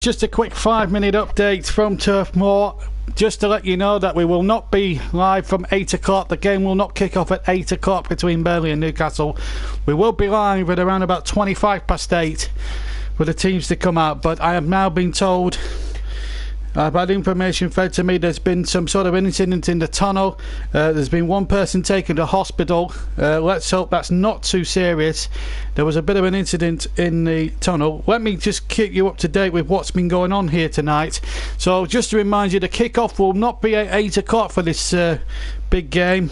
Just a quick 5-minute update from Turf Moor. Just to let you know that we will not be live from 8 o'clock. The game will not kick off at 8 o'clock between Burnley and Newcastle. We will be live at around about 25 past 8 for the teams to come out. But I have now been told, I've had information fed to me, there's been some sort of incident in the tunnel. There's been one person taken to hospital. Let's hope that's not too serious. There was a bit of an incident in the tunnel. Let me just keep you up to date with what's been going on here tonight. So just to remind you, the kick-off will not be at 8 o'clock for this big game.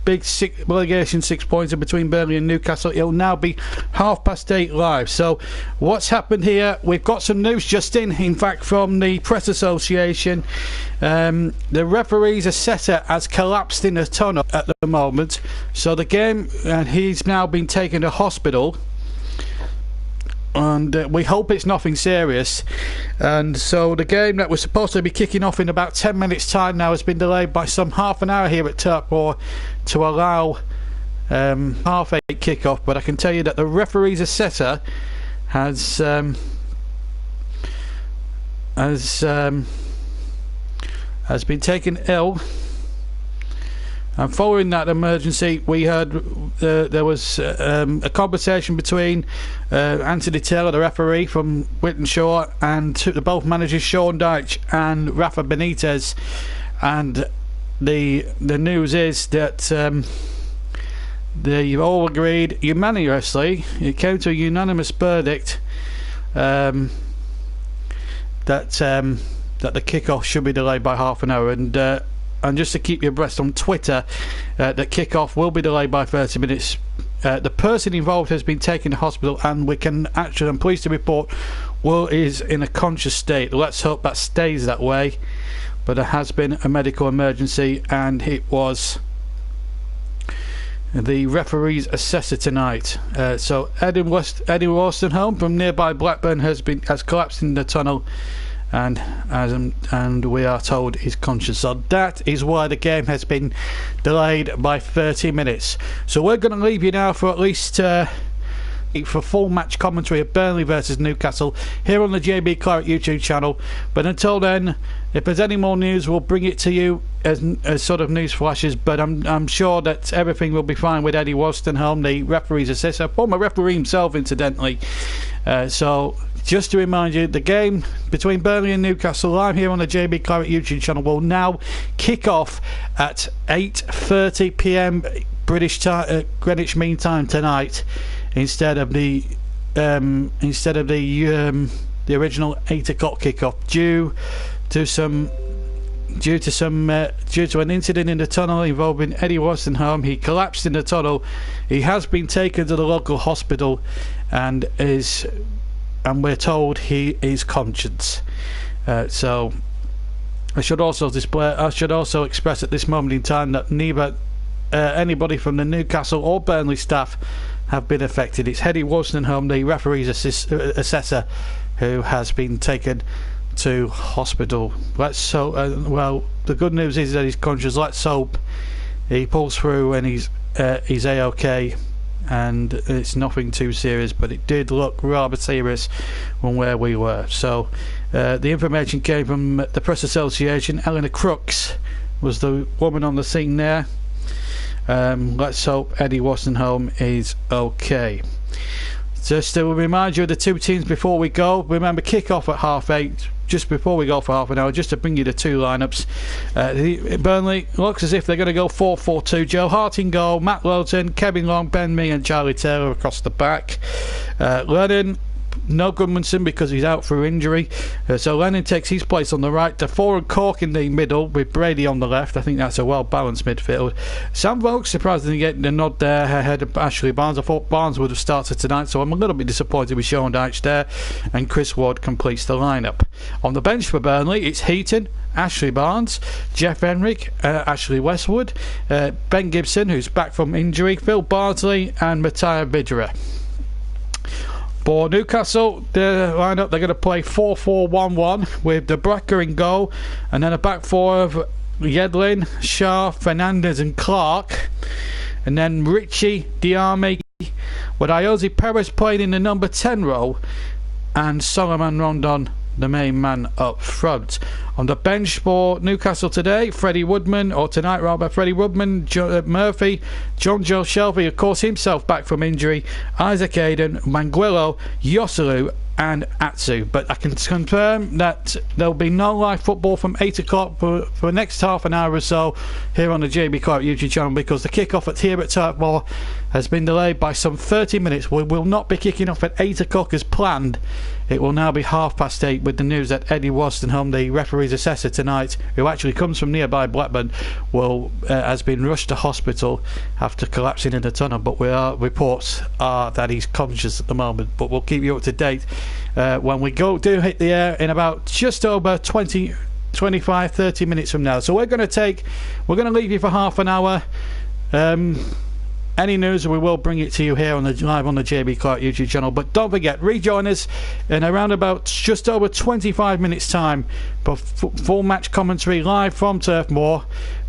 Big relegation 6-pointer between Burnley and Newcastle. It'll now be 8:30 live. So what's happened here? We've got some news just in fact, from the Press Association. The referee's assessor has collapsed in a tunnel at the moment. So the game, and he's now been taken to hospital. And we hope it's nothing serious. And so the game that was supposed to be kicking off in about 10 minutes time now has been delayed by some half an hour here at Turf Moor to allow 8:30 kickoff. But I can tell you that the referee's assessor has been taken ill. And following that emergency, we heard there was a conversation between Anthony Taylor, the referee from Wythenshawe, and the both managers Sean Dyche and Rafa Benitez. And the news is that they've all agreed unanimously. It came to a unanimous verdict that the kickoff should be delayed by half an hour. And just to keep you abreast on Twitter, the kick-off will be delayed by 30 minutes. The person involved has been taken to hospital, and we can actually, I'm pleased to report, is in a conscious state. Let's hope that stays that way. But there has been a medical emergency, and it was the referee's assessor tonight. So Eddie Wolstenholme from nearby Blackburn has collapsed in the tunnel. And we are told he's conscious. So that is why the game has been delayed by 30 minutes. So we're going to leave you now for at least for full match commentary of Burnley versus Newcastle here on the JB Claret YouTube channel. But until then, if there's any more news, we'll bring it to you as sort of news flashes. But I'm sure that everything will be fine with Eddie Wolstenholme, the referee's assessor, former referee himself, incidentally. So just to remind you, the game between Burnley and Newcastle live here on the JB Claret YouTube channel will now kick off at 8:30 p.m. British time, Greenwich Mean Time tonight, instead of the original 8 o'clock kickoff due to an incident in the tunnel involving Eddie Wolstenholme. He collapsed in the tunnel. He has been taken to the local hospital and we're told he is conscious. So I should also express at this moment in time that neither anybody from the Newcastle or Burnley staff have been affected. It's Eddie Wolstenholme, the referee's assessor, who has been taken to hospital. Well, the good news is that he's conscious. Let's hope he pulls through and he's A-OK. And it's nothing too serious, but it did look rather serious from where we were. So the information came from the Press Association. Eleanor Crooks was the woman on the scene there. Let's hope Eddie Wolstenholme is okay. Just to remind you of the two teams before we go, remember kick-off at 8:30. Just before we go for half an hour, just to bring you the two lineups. Burnley looks as if they're going to go 4-4-2. Joe Hart in goal, Matt Lowton, Kevin Long, Ben Mee and Charlie Taylor across the back. Lennon, no Goodmanson because he's out through injury. So Lennon takes his place on the right. Defoe and Cork in the middle with Brady on the left. I think that's a well-balanced midfield. Sam Vokes surprisingly getting the nod there ahead of Ashley Barnes. I thought Barnes would have started tonight, so I'm a little bit disappointed with Sean Dyche there. And Chris Ward completes the lineup. On the bench for Burnley, it's Heaton, Ashley Barnes, Jeff Henrick, Ashley Westwood, Ben Gibson, who's back from injury, Phil Bardsley and Mattia Vidra. For Newcastle, the lineup, they're going to play 4-4-1-1 with De Bracker in goal, and then a back four of Yedlin, Shah, Fernandez and Clark, and then Richie, Diame, with Iosi Perez playing in the number 10 role, and Solomon Rondon the main man up front. On the bench for Newcastle today, Freddie Woodman, or tonight rather, Freddie Woodman, Murphy, John Joe Shelby, of course, himself back from injury, Isaac Aiden, Manguillo, Yosselu and Atsu. But I can confirm that there'll be no live football from 8 o'clock for the next half an hour or so here on the JB Clark YouTube channel, because the kick-off here at Turf Moor has been delayed by some 30 minutes. We will not be kicking off at 8 o'clock as planned. It will now be 8:30 with the news that Eddie Wostenholme, the referee's assessor tonight, who actually comes from nearby Blackburn, has been rushed to hospital after collapsing in the tunnel. But reports are that he's conscious at the moment. But we'll keep you up to date when we do hit the air in about just over 25, 30 minutes from now. So we're going to leave you for half an hour. Any news, we will bring it to you here live on the JB Clark YouTube channel. But don't forget, rejoin us in around about just over 25 minutes time for full match commentary live from Turf Moor.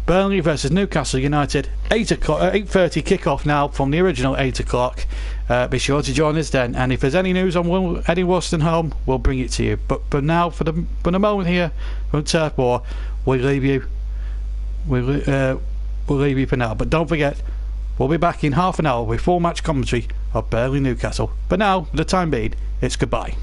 Burnley versus Newcastle United, 8:30 kick-off now from the original 8 o'clock. Be sure to join us then. And if there's any news on Eddie Wostenholme, we'll bring it to you. But for now, for the moment here from Turf Moor, we'll leave you for now. But don't forget, we'll be back in half an hour with full match commentary of Burnley Newcastle. But now, for the time being, it's goodbye.